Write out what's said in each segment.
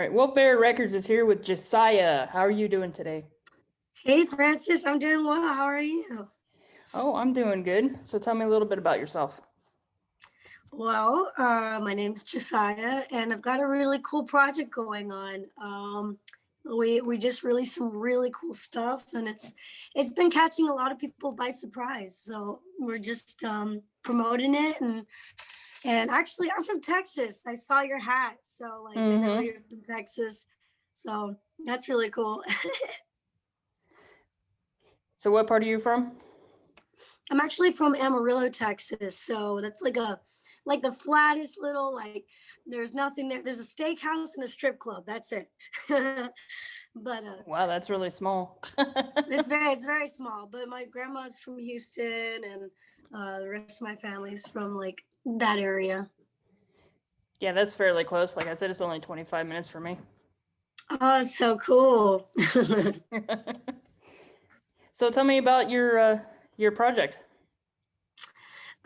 right, Welfare Records is here with Jesaiah. How are you doing today? Hey Francis, I'm doing well. How are you? Oh, I'm doing good. So tell me a little bit about yourself. Well, my name's Josiah, and I've got a really cool project going on. We just released some really cool stuff, and it's been catching a lot of people by surprise. So we're just promoting it, and actually, I'm from Texas. I saw your hat, so like I know Mm-hmm. you're from Texas, so that's really cool. So what part are you from? I'm actually from Amarillo, Texas. So that's like the flattest little like there's nothing there. There's a steakhouse and a strip club. That's it. But Wow, that's really small. it's very small. But my grandma's from Houston and the rest of my family's from like that area. Yeah, that's fairly close. Like I said, it's only 25 minutes for me. Oh, so cool. So tell me about your project.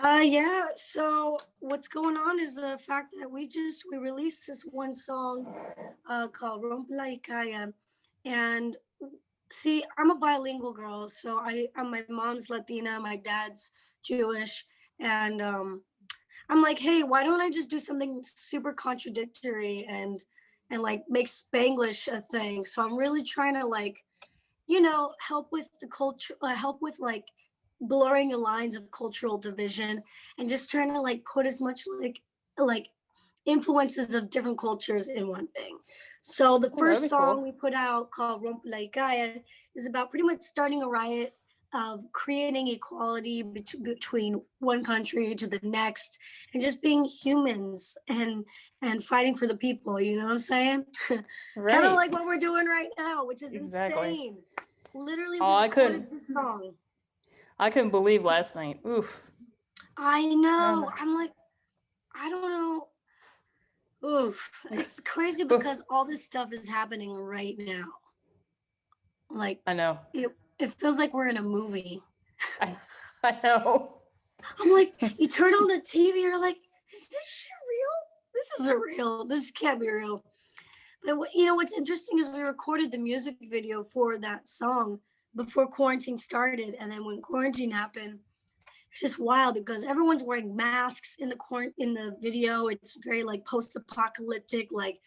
Yeah, so what's going on is the fact that we released this one song called Rompela. And see, I'm a bilingual girl, so my mom's Latina, my dad's Jewish, and I'm like, hey, why don't I just do something super contradictory and like make Spanglish a thing? So I'm really trying to like, help with the culture, help with like blurring the lines of cultural division, and just trying to like put as much like influences of different cultures in one thing. So the Oh, that'd first be song cool. we put out called Rompela is about pretty much starting a riot of creating equality between one country to the next and just being humans and fighting for the people, you know what I'm saying? Kind of Right. like what we're doing right now, which is Exactly. insane. Literally, Oh, we recorded this song. I couldn't believe last night. Oof. I Um, know. I'm like, I don't know. Oof. It's crazy oof. because all this stuff is happening right now. Like I know. it feels like we're in a movie. I I know. I'm like, you turn on the TV, you're like, is this shit real? This isn't real. This can't be real. But what's interesting is we recorded the music video for that song before quarantine started, and then when quarantine happened, it's just wild because everyone's wearing masks in the video. It's very like post-apocalyptic, like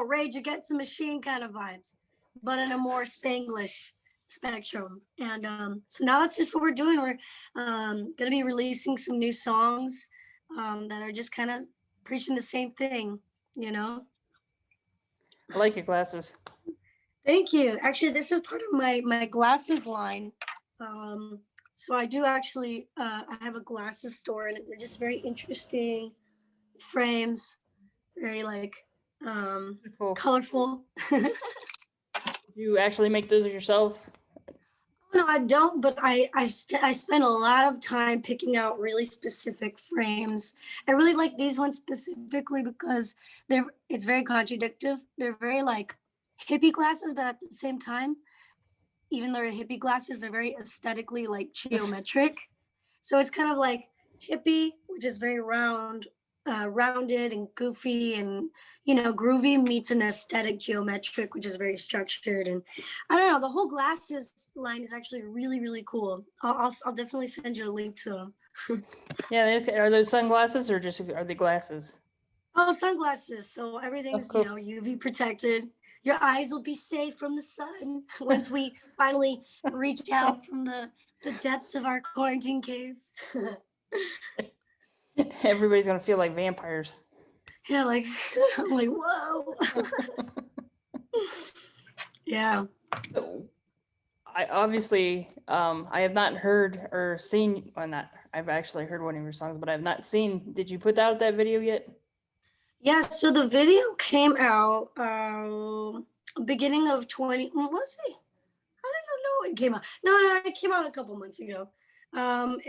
Rage Against the Machine kind of vibes, but in a more Spanglish spectrum. And so now that's just what we're doing. We're gonna be releasing some new songs that are just kind of preaching the same thing, you know. I like your glasses. Thank you. Actually, this is part of my glasses line. Um, so I do actually I have a glasses store, and they're just very interesting frames, very like Cool. colorful. You actually make those yourself? No, I don't, but I spend a lot of time picking out really specific frames. I really like these ones specifically because it's very contradictive. They're very like hippie glasses, but at the same time, even though they're hippie glasses, they're very aesthetically like geometric. So it's kind of like hippie, which is very rounded and goofy and groovy, meets an aesthetic geometric, which is very structured. And I don't know, the whole glasses line is actually really really cool. I'll definitely send you a link to them. Yeah, are those sunglasses or just are they glasses? Oh, sunglasses. So Oh, everything's, cool. UV protected. Your eyes will be safe from the sun once we finally reach out from the depths of our quarantine caves. Everybody's gonna feel like vampires. Yeah, like I'm like, whoa. Yeah. So, I obviously I have not heard or seen, well, not, I've actually heard one of your songs, but I have not seen. Did you put out that video yet? Yeah, so the video came out beginning of 20, let's see. I don't know when it came out. No, it came out a couple months ago. And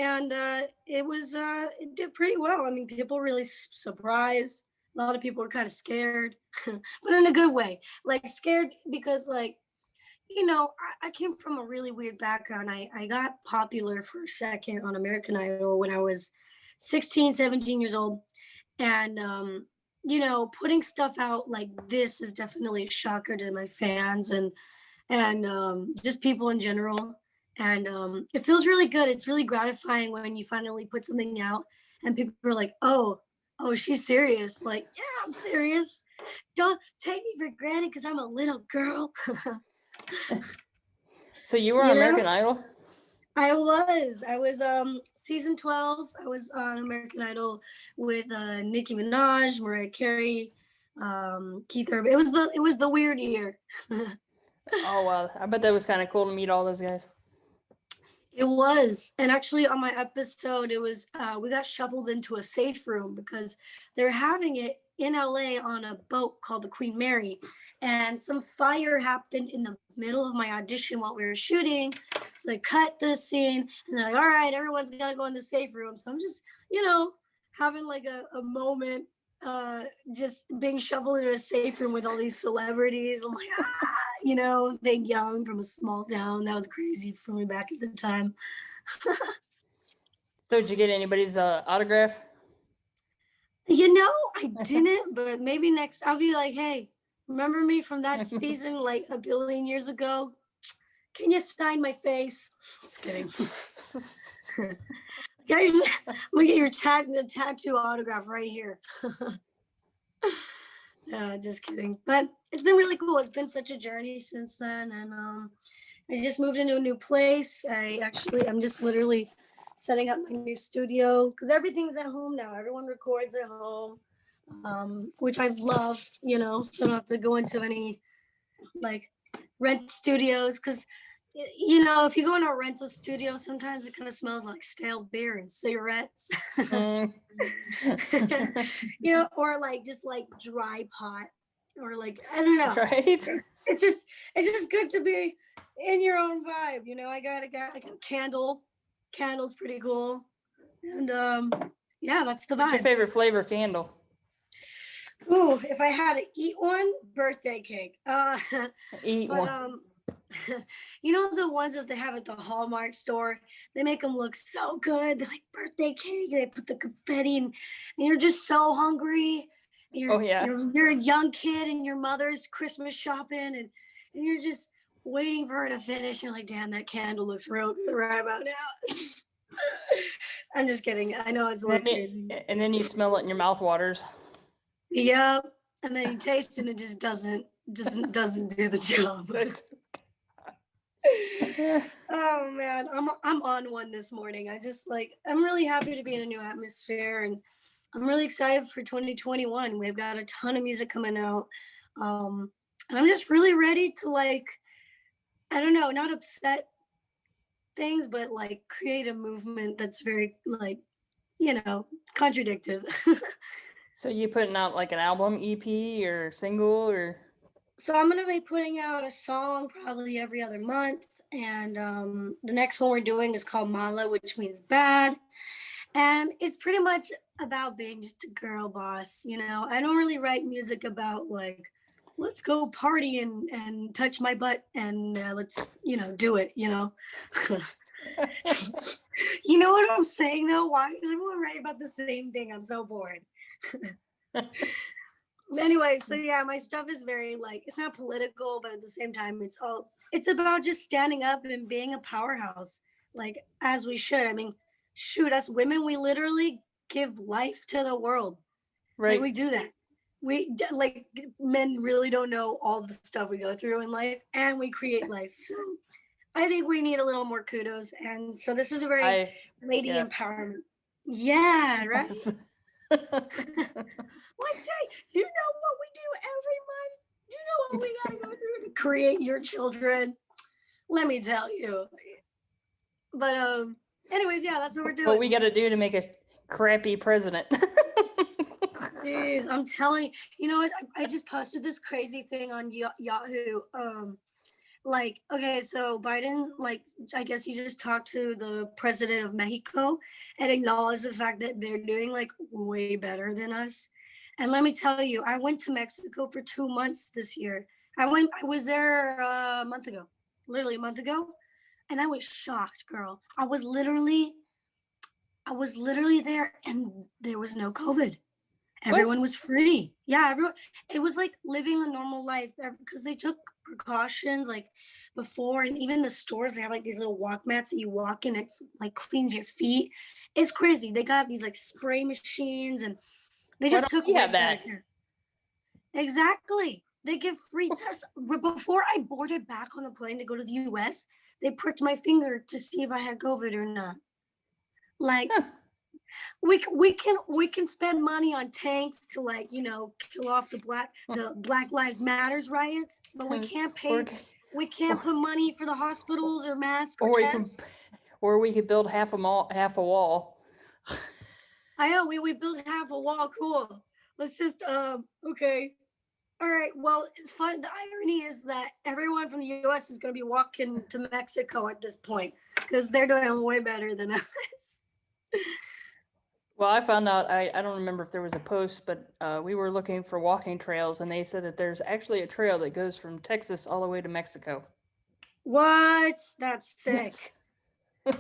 it did pretty well. I mean, people really surprised. A lot of people were kind of scared, but in a good way. Like scared because like, I came from a really weird background. I got popular for a second on American Idol when I was 16, 17 years old. And putting stuff out like this is definitely a shocker to my fans and just people in general. And it feels really good. It's really gratifying when you finally put something out and people are like, oh, she's serious. Like, yeah, I'm serious. Don't take me for granted because I'm a little girl. So you were on you know? American Idol? I was season 12. I was on American Idol with Nicki Minaj, Mariah Carey, Keith Urban. It was the weird year. Oh wow, I bet that was kind of cool to meet all those guys. It was. And actually on my episode, it was we got shuffled into a safe room because they're having it in LA on a boat called the Queen Mary. And some fire happened in the middle of my audition while we were shooting. So they cut the scene and they're like, all right, everyone's gotta go in the safe room. So I'm just, having like a moment, just being shuffled into a safe room with all these celebrities. I'm like, being young from a small town. That was crazy for me back at the time. So did you get anybody's autograph? I didn't, but maybe next I'll be like, hey, remember me from that season like a billion years ago? Can you sign my face? Just kidding. Guys, I'm gonna get your tattoo autograph right here. Just kidding. But it's been really cool. It's been such a journey since then, and I just moved into a new place. I'm just literally setting up my new studio because everything's at home now. Everyone records at home, which I love. So I don't have to go into any like rent studios because if you go into a rental studio, sometimes it kind of smells like stale beer and cigarettes. Or like just like dry pot, or like I don't know. Right. It's just good to be in your own vibe. I got a candle. Candle's pretty cool, and yeah, that's the vibe. What's your favorite flavor candle? Ooh, if I had to eat one, birthday cake. Eat one. The ones that they have at the Hallmark store, they make them look so good. They're like birthday cake. They put the confetti and you're just so hungry. Oh yeah. You're a young kid and your mother's Christmas shopping and you're just waiting for her to finish. You're like, damn, that candle looks real good right about now. I'm just kidding. I know it's a little crazy. And then you smell it and your mouth waters. Yep. And then you taste it and it just doesn't do the job. Oh man, I'm on one this morning. I'm really happy to be in a new atmosphere, and I'm really excited for 2021. We've got a ton of music coming out, and I'm just really ready to I don't know, not upset things, but like create a movement that's very contradictive. So you putting out like an album, EP, or single, or? So I'm gonna be putting out a song probably every other month, and the next one we're doing is called Mala, which means bad, and it's pretty much about being just a girl boss. I don't really write music about like, let's go party and touch my butt and let's do it. You know what I'm saying though? Why is everyone writing about the same thing? I'm so bored. Anyway, so yeah, my stuff is very it's not political, but at the same time it's about just standing up and being a powerhouse, like as we should. I mean, shoot, us women, we literally give life to the world. Right. Like, we do that. We men really don't know all the stuff we go through in life, and we create life. So I think we need a little more kudos, and so this is a very lady empowerment. Yeah, right. One day, you know what we do every month? You know what we gotta go through to create your children? Let me tell you. But anyways, yeah, that's what we're doing. What we gotta do to make a crappy president. Jeez, I'm telling you. You know what? I just posted this crazy thing on Yahoo. Okay, so Biden, I guess he just talked to the president of Mexico and acknowledged the fact that they're doing way better than us. And let me tell you, I went to Mexico for 2 months this year. I was there a month ago, literally a month ago. And I was shocked, girl. I was literally there and there was no COVID. What? Everyone was free. Yeah, everyone. It was like living a normal life because they took precautions like before, and even the stores they have like these little walk mats that you walk in. It's like cleans your feet. It's crazy. They got these like spray machines, and they Why just don't took we way have better that? care. Exactly. They give free tests. Before I boarded back on the plane to go to the US, they pricked my finger to see if I had COVID or not. Like Huh. we can spend money on tanks to like kill off the Black Lives Matters riots, but we can't Or, pay. We can't or, put money for the hospitals or masks or or we can, tests. or we could build half a wall. I know we built half a wall. Cool. Let's just okay. All right. Well, it's fun. The irony is that everyone from the U.S. is going to be walking to Mexico at this point because they're doing way better than us. Well, I found out, I don't remember if there was a post, but we were looking for walking trails, and they said that there's actually a trail that goes from Texas all the way to Mexico. What? That's sick. Yes.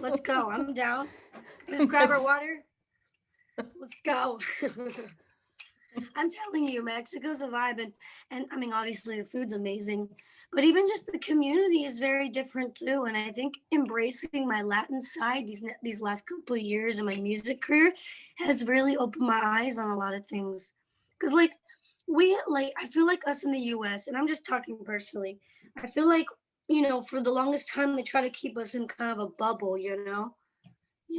Let's go. I'm down. Just grab our That's, water. Let's go. I'm telling you, Mexico's a vibe, and I mean, obviously the food's amazing, but even just the community is very different too. And I think embracing my Latin side these last couple of years in my music career has really opened my eyes on a lot of things. Cause I feel like us in the U.S. and I'm just talking personally. I feel like for the longest time they try to keep us in kind of a bubble,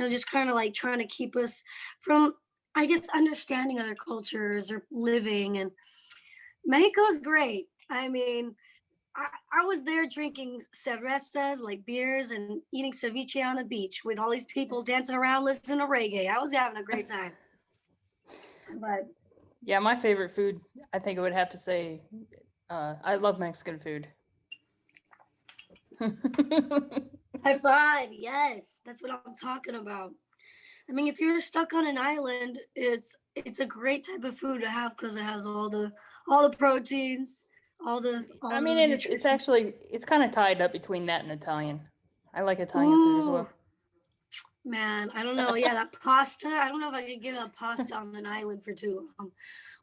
just kind of like trying to keep us from, I guess, understanding other cultures or living. And Mexico's great. I mean, I was there drinking cervezas, like beers, and eating ceviche on the beach with all these people dancing around, listening to reggae. I was having a great time. But yeah, my favorite food, I think I would have to say, I love Mexican food. high five, yes, that's what I'm talking about. I mean, if you're stuck on an island, it's a great type of food to have because it has all the proteins, I all mean, the and it's nutrition. actually, it's kind of tied up between that and Italian. I like Italian food as Ooh, well. man, I don't know. Yeah, that pasta. I don't know if I could give up pasta on an island for too long,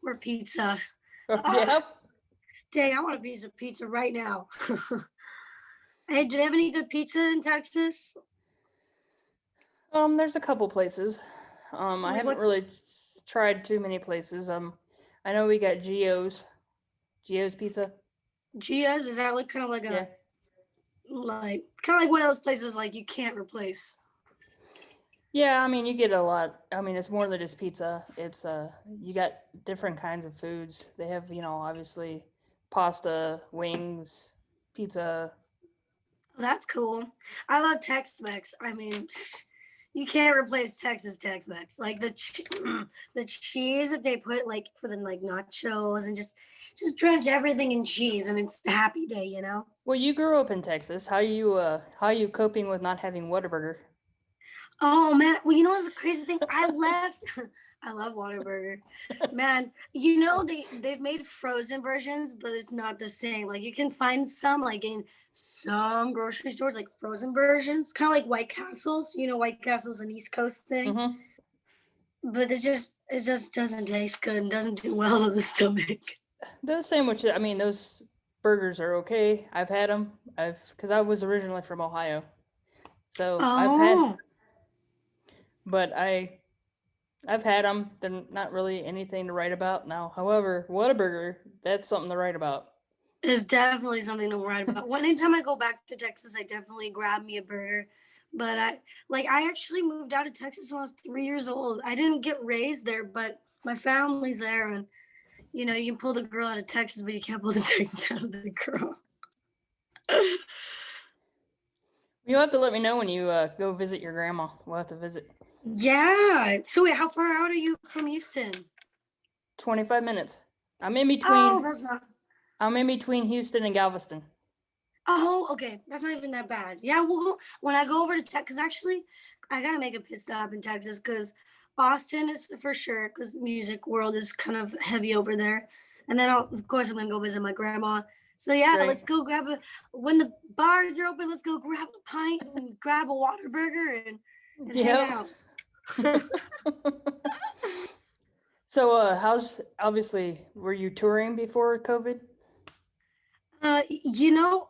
or pizza. Oh, Ah, yeah. dang, I want a piece of pizza right now. Hey, do they have any good pizza in Texas? There's a couple places. I Like haven't what's really tried too many places. I know we got Gio's Pizza. Gia's? Is that like kind of like Yeah. a kind of like one of those places like you can't replace? Yeah, I mean, you get a lot. I mean, it's more than just pizza. It's you got different kinds of foods. They have, obviously pasta, wings, pizza. That's cool. I love Tex-Mex. I mean, you can't replace Texas Tex-Mex. Like the cheese that they put like for the like nachos and just drench everything in cheese and it's a happy day. Well, you grew up in Texas. How you coping with not having Whataburger? Oh man, well what's the crazy thing? I left. I love Whataburger, man. They've made frozen versions, but it's not the same. Like you can find some like in some grocery stores, like frozen versions, kind of like White Castles. White Castle's an East Coast thing, Mm-hmm. but it just doesn't taste good and doesn't do well to the stomach. Those sandwiches, I mean, those burgers are okay. I've had them. Because I was originally from Ohio, so Oh, but I've had them. They're not really anything to write about now. However, Whataburger, that's something to write about. it's definitely something to write about. Anytime I go back to Texas, I definitely grab me a burger. But I actually moved out of Texas when I was 3 years old. I didn't get raised there, but my family's there, and you can pull the girl out of Texas, but you can't pull the Texas out of the girl. You'll have to let me know when you go visit your grandma. We'll have to visit. Yeah. So wait, how far out are you from Houston? 25 minutes. I'm in Oh, between. that's not. I'm in between Houston and Galveston. Oh, okay. That's not even that bad. Yeah, we'll go when I go over to Texas. Because actually, I gotta make a pit stop in Texas because Austin is for sure. Because music world is kind of heavy over there, and then of course I'm gonna go visit my grandma. So yeah, Right. let's go grab a when the bars are open. Let's go grab a pint and grab a water burger and hang Yep. out. So, how's obviously were you touring before COVID? You know,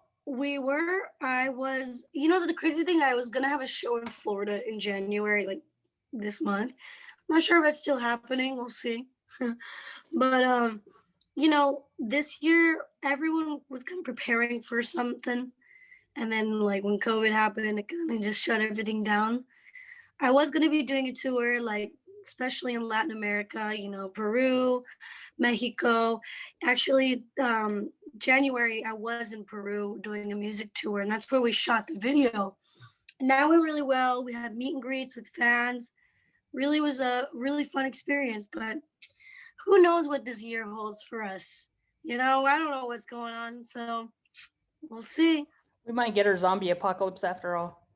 I was, the crazy thing, I was gonna have a show in Florida in January, like this month. I'm not sure if that's still happening. We'll see. But this year everyone was kind of preparing for something, and then like when COVID happened, it kind of just shut everything down. I was gonna be doing a tour, like especially in Latin America, Peru, Mexico. Actually, January I was in Peru doing a music tour, and that's where we shot the video. And that went really well. We had meet and greets with fans. Really was a really fun experience, but who knows what this year holds for us? I don't know what's going on, so we'll see. We might get our zombie apocalypse after all.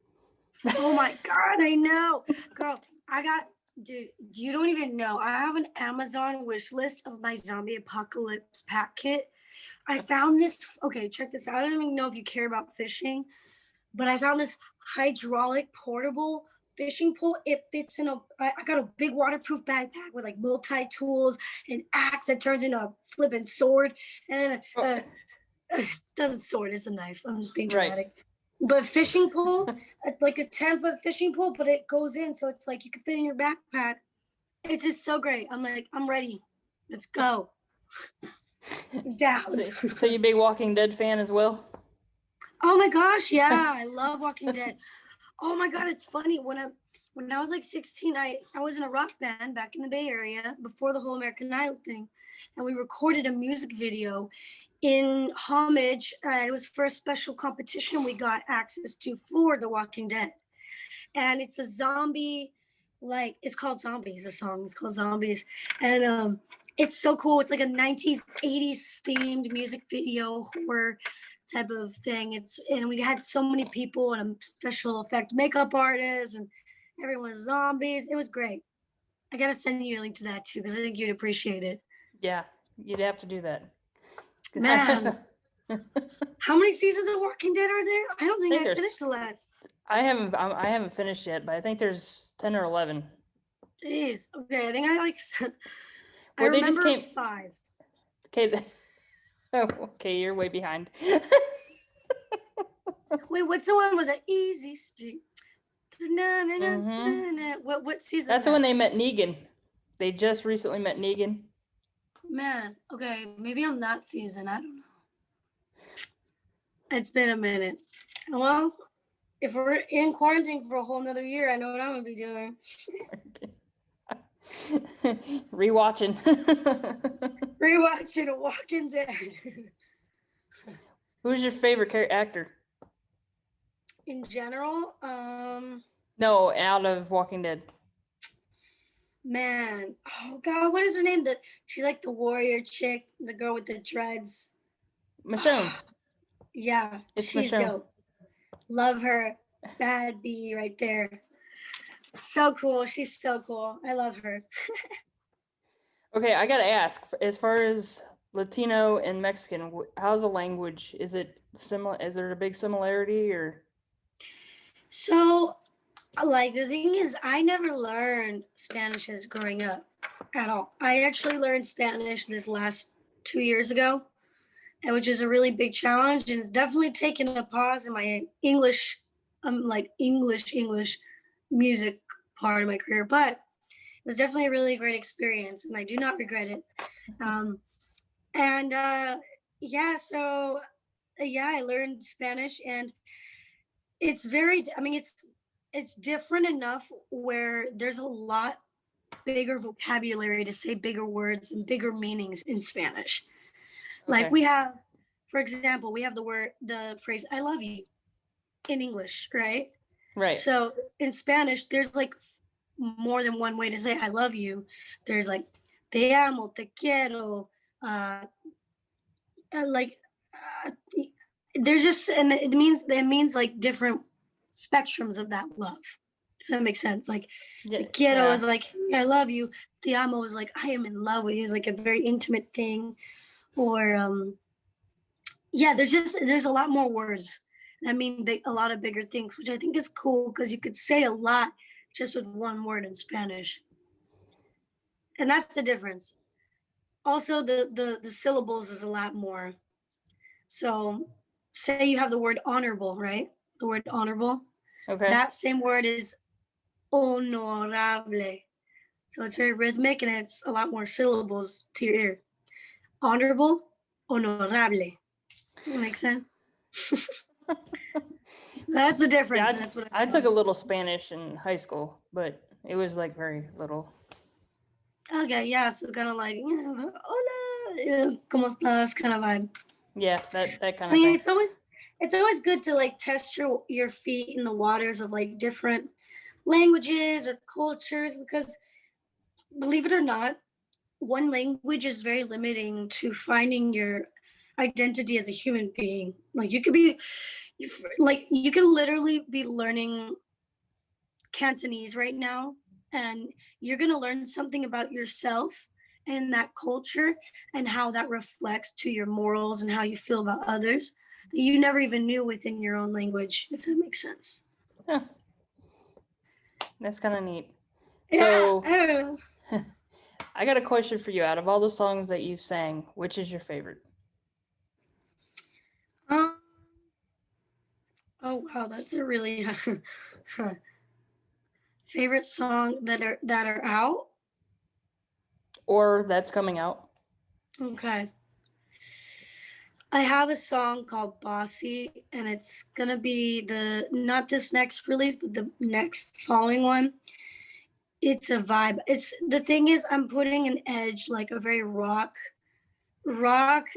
Oh my God, I know. Girl, dude, you don't even know. I have an Amazon wish list of my zombie apocalypse pack kit. I found this. Okay, check this out. I don't even know if you care about fishing, but I found this hydraulic portable fishing pole. It fits in I got a big waterproof backpack with like multi tools, an axe that turns into a flipping sword, and it doesn't sword, it's a knife. I'm just being dramatic. Right. But fishing pole, like a 10-foot fishing pole, but it goes in, so it's like you can fit in your backpack. It's just so great. I'm like, I'm ready. Let's go. Down. So you big Walking Dead fan as well? Oh my gosh, yeah, I love Walking Dead. Oh my God, it's funny. When I was like 16, I was in a rock band back in the Bay Area before the whole American Idol thing, and we recorded a music video in homage. It was for a special competition we got access to for The Walking Dead, and it's a zombie, like it's called Zombies. The song is called Zombies, and it's so cool. It's like a 90s, 80s themed music video horror type of thing. And we had so many people and a special effect makeup artist, and everyone was zombies. It was great. I gotta send you a link to that too, because I think you'd appreciate it. Yeah, you'd have to do that. Man, how many seasons of Walking Dead are there? I don't think I finished the last. I haven't finished yet, but I think there's 10 or 11. Jeez. Okay, I think I like. Well, they just came 5. Okay. Okay, you're way behind. Wait, what's the one with the easy street? Mm-hmm. What season? That's the one they met Negan. They just recently met Negan. Man, okay, maybe I'm that season. I don't know. It's been a minute. Well, if we're in quarantine for a whole nother year, I know what I'm gonna be doing. Rewatching Walking Dead. Who's your favorite actor? In general, no, out of Walking Dead. Man, oh God, what is her name? She's like the warrior chick, the girl with the dreads. Michonne. Yeah, she's dope. Love her. Bad bee right there. So cool. She's so cool. I love her. Okay, I gotta ask. As far as Latino and Mexican, how's the language? Is it similar? Is there a big similarity or? So, like the thing is, I never learned Spanish as growing up at all. I actually learned Spanish this last 2 years ago, and which is a really big challenge, and it's definitely taken a pause in my English, English music part of my career, but it was definitely a really great experience, and I do not regret it. I learned Spanish, and it's it's different enough where there's a lot bigger vocabulary to say bigger words and bigger meanings in Spanish. Okay. Like we have, for example, we have the phrase "I love you" in English, right? Right. So in Spanish, there's like more than one way to say "I love you." There's like "te amo," "te quiero," there's just, and it means like different spectrums of that love. If that makes sense. Like "te quiero" is like "I love you." "Te amo" is like I am in love with you. It's like a very intimate thing. Or there's a lot more words that mean a lot of bigger things, which I think is cool because you could say a lot just with one word in Spanish. And that's the difference. Also, the syllables is a lot more. So, say you have the word honorable, right? The word honorable. Okay. That same word is honorable. So it's very rhythmic and it's a lot more syllables to your ear. Honorable, honorable. That makes sense. That's the Yeah, difference, and that's what I I took a love. little Spanish in high school, but it was like very little. Okay, yeah, so kind of like, hola, ¿cómo estás? Kind of vibe. Yeah, that kind I of mean, thing. it's always good to like test your feet in the waters of like different languages or cultures because believe it or not, one language is very limiting to finding your identity as a human being. Like you can literally be learning Cantonese right now, and you're going to learn something about yourself and that culture and how that reflects to your morals and how you feel about others that you never even knew within your own language, if that makes sense. Huh, that's kind of neat. Yeah. So I got a question for you. Out of all the songs that you sang, which is your favorite? Um, oh wow, that's a really favorite song that are out. Or that's coming out? Okay. I have a song called Bossy, and it's gonna be the not this next release, but the next following one. It's a vibe. It's the thing is I'm putting an edge, like a very rock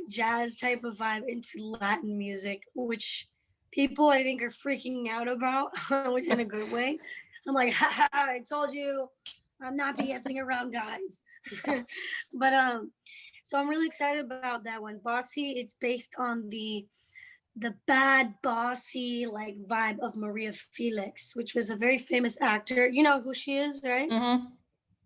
jazz type of vibe into Latin music, which people I think are freaking out about, which in a good way. I'm like, ha, ha, I told you, I'm not BSing around, guys. but so I'm really excited about that one. Bossy, it's based on the bad bossy like vibe of Maria Felix, which was a very famous actor. You know who she is, right? Mm-hmm.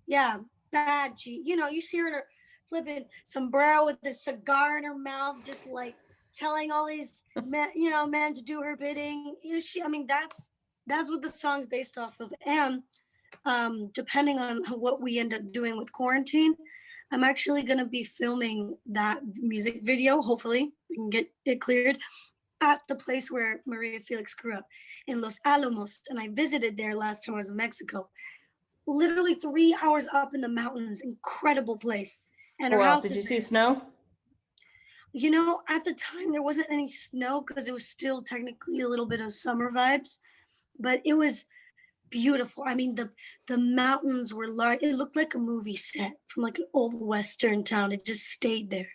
Yeah, bad G. You see her in her flipping sombrero with a cigar in her mouth, just like telling all these men to do her bidding. I mean, that's what the song's based off of. And depending on what we end up doing with quarantine, I'm actually gonna be filming that music video. Hopefully, we can get it cleared at the place where Maria Felix grew up in Los Alamos, and I visited there last time I was in Mexico. Literally 3 hours up in the mountains, incredible place. And Oh, her wow. house Did you is see there. snow? At the time there wasn't any snow because it was still technically a little bit of summer vibes, but it was beautiful. I mean, the mountains were large. It looked like a movie set from like an old western town. It just stayed there.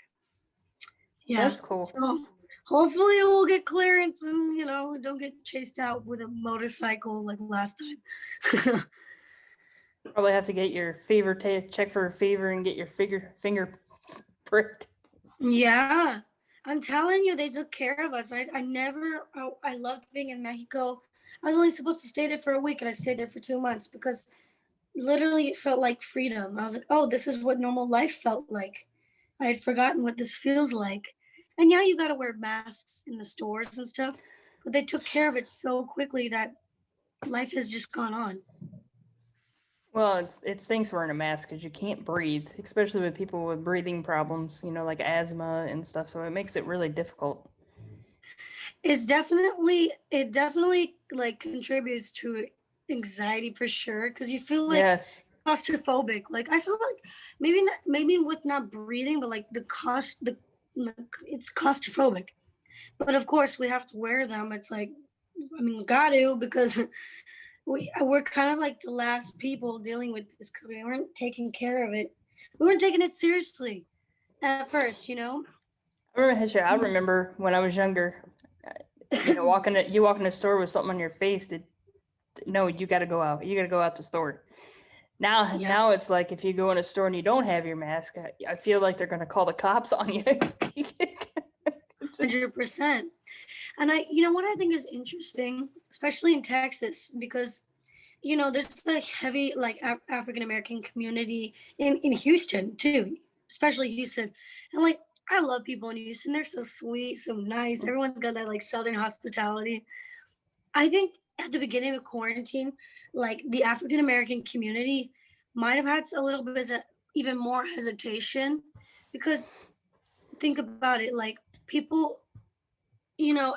Yeah. That's cool. So hopefully it will get clearance and don't get chased out with a motorcycle like last time. Probably have to get your fever check for a fever and get your finger pricked. Yeah, I'm telling you, they took care of us. I never, I loved being in Mexico. I was only supposed to stay there for a week, and I stayed there for 2 months because literally it felt like freedom. I was like, oh, this is what normal life felt like. I had forgotten what this feels like. And yeah, you got to wear masks in the stores and stuff, but they took care of it so quickly that life has just gone on. Well, it stinks wearing a mask because you can't breathe, especially with people with breathing problems, like asthma and stuff. So it makes it really difficult. It definitely like contributes to anxiety for sure because you feel like Yes. claustrophobic. Like I feel like maybe with not breathing, but like it's claustrophobic. But of course we have to wear them. It's like I mean got to because we're kind of like the last people dealing with this because we weren't taking care of it. We weren't taking it seriously at first. I remember when I was younger, you walk in a store with something on your face. No, you got to go out. You got to go out the store. Now, Yeah. now it's like if you go in a store and you don't have your mask, I feel like they're gonna call the cops on you. 100%. And you know what I think is interesting, especially in Texas, because there's a heavy like African American community in Houston too, especially Houston. And like I love people in Houston. They're so sweet, so nice. Everyone's got that like southern hospitality. I think at the beginning of quarantine, like the African American community might have had a little bit even more hesitation because think about it, like people,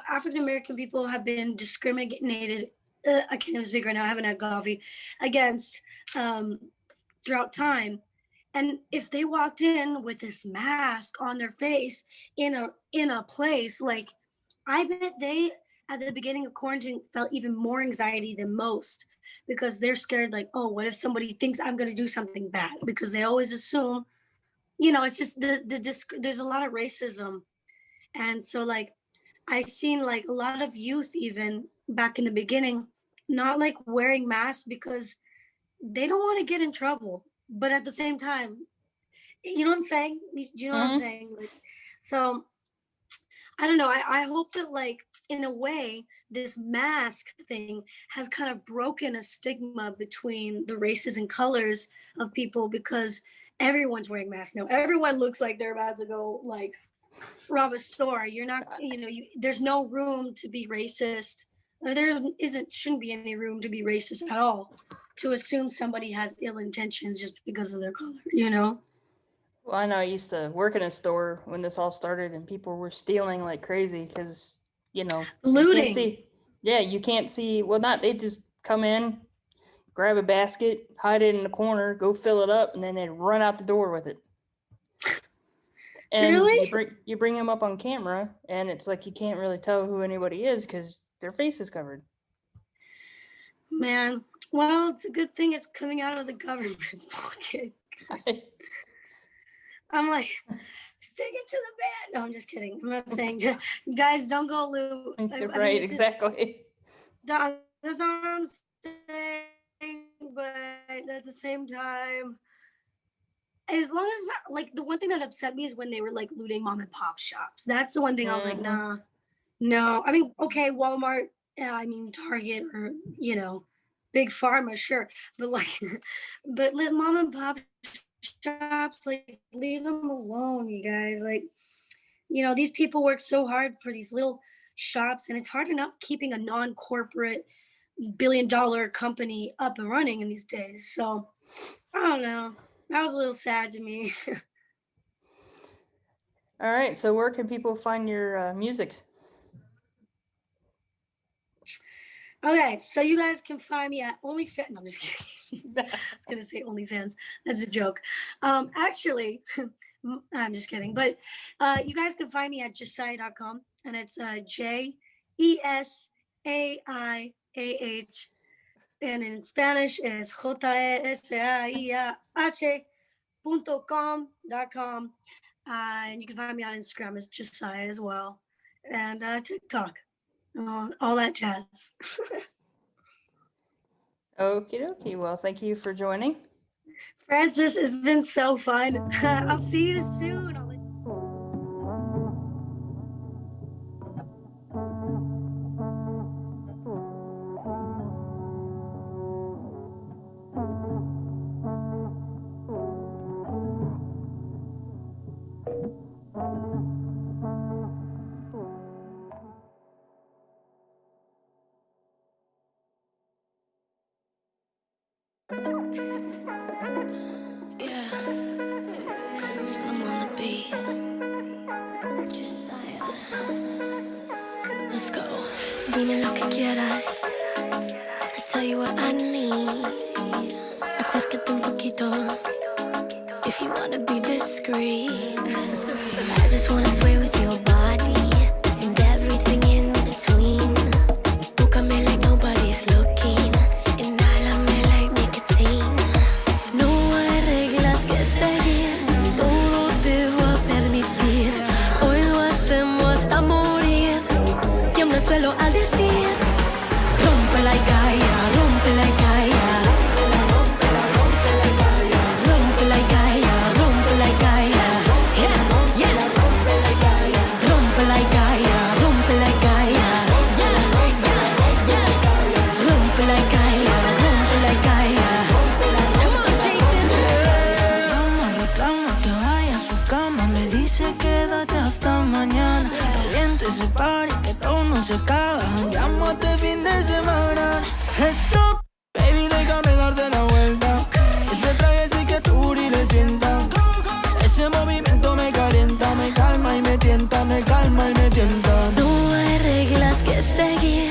African American people have been discriminated. I can't even speak right now. I haven't had coffee against um, throughout time. And if they walked in with this mask on their face in a place, like I bet they at the beginning of quarantine felt even more anxiety than most because they're scared, like, oh, what if somebody thinks I'm gonna do something bad? Because they always assume, it's just there's a lot of racism. And so like I seen like a lot of youth even back in the beginning not like wearing masks because they don't want to get in trouble. But at the same time, you know what I'm saying? Do you know what I'm Mm-hmm. saying? Like, so I don't know. I hope that like in a way this mask thing has kind of broken a stigma between the races and colors of people because everyone's wearing masks now. Everyone looks like they're about to go like rob a store. You're not, there's no room to be racist. Or there shouldn't be any room to be racist at all. To assume somebody has ill intentions just because of their color. Well, I know I used to work in a store when this all started, and people were stealing like crazy because you can't Looting. see. Yeah, you can't see. Well, not they just come in, grab a basket, hide it in the corner, go fill it up, and then they run out the door with it. And Really? you bring them up on camera, and it's like you can't really tell who anybody is because their face is covered. Man, well, it's a good thing it's coming out of the government's pocket. I'm like, stick it to the bed. No, I'm just kidding. I'm not saying, guys, don't go loot. Right, exactly. That's what I'm saying. But at the same time, as long as like the one thing that upset me is when they were like looting mom and pop shops. That's the one thing I was like, nah, no. I mean, okay, Walmart, yeah, I mean Target or big pharma, sure, but like, but let mom and pop shops like leave them alone, you guys. Like, these people work so hard for these little shops, and it's hard enough keeping a non-corporate billion-dollar company up and running in these days. So I don't know. That was a little sad to me. All right, so where can people find your music? Okay, so you guys can find me at OnlyFans. No, I'm just kidding. I was gonna say OnlyFans. That's a joke. Actually, I'm just kidding. But you guys can find me at Jesaiah.com, and it's JESAIAH, and in Spanish is JESAIAH.com. And you can find me on Instagram as Jesaiah as well, and TikTok, all that jazz. Okie dokie. Well, thank you for joining. Francis, it's been so fun. I'll see you soon. Let's go. Dime lo que quieras. I tell you what I need. Acércate un poquito. If you wanna be discreet. I just wanna sway with your body and everything in between. Tócame like nobody's looking. Inhálame like nicotine. No hay reglas que seguir. Todo te voy a permitir. Hoy lo hacemos hasta morir. Tiembla el suelo al decir. Rompela y calla, rompela y calla. Rompela y calla, rompela y calla. Yeah, yeah. Rompela y calla, rompela y calla. Yeah, yeah, yeah. Rompela y calla, rompela y calla. Come on, Jason. Reclama, reclama que vaya a su cama. Me dice quédate hasta mañana. Caliente ese party que todo no se acaba. Llamo este fin de semana. Stop, baby, déjame darte la vuelta. Ese traje sí que tú le sienta. me calma y me tienta. No hay reglas que seguir.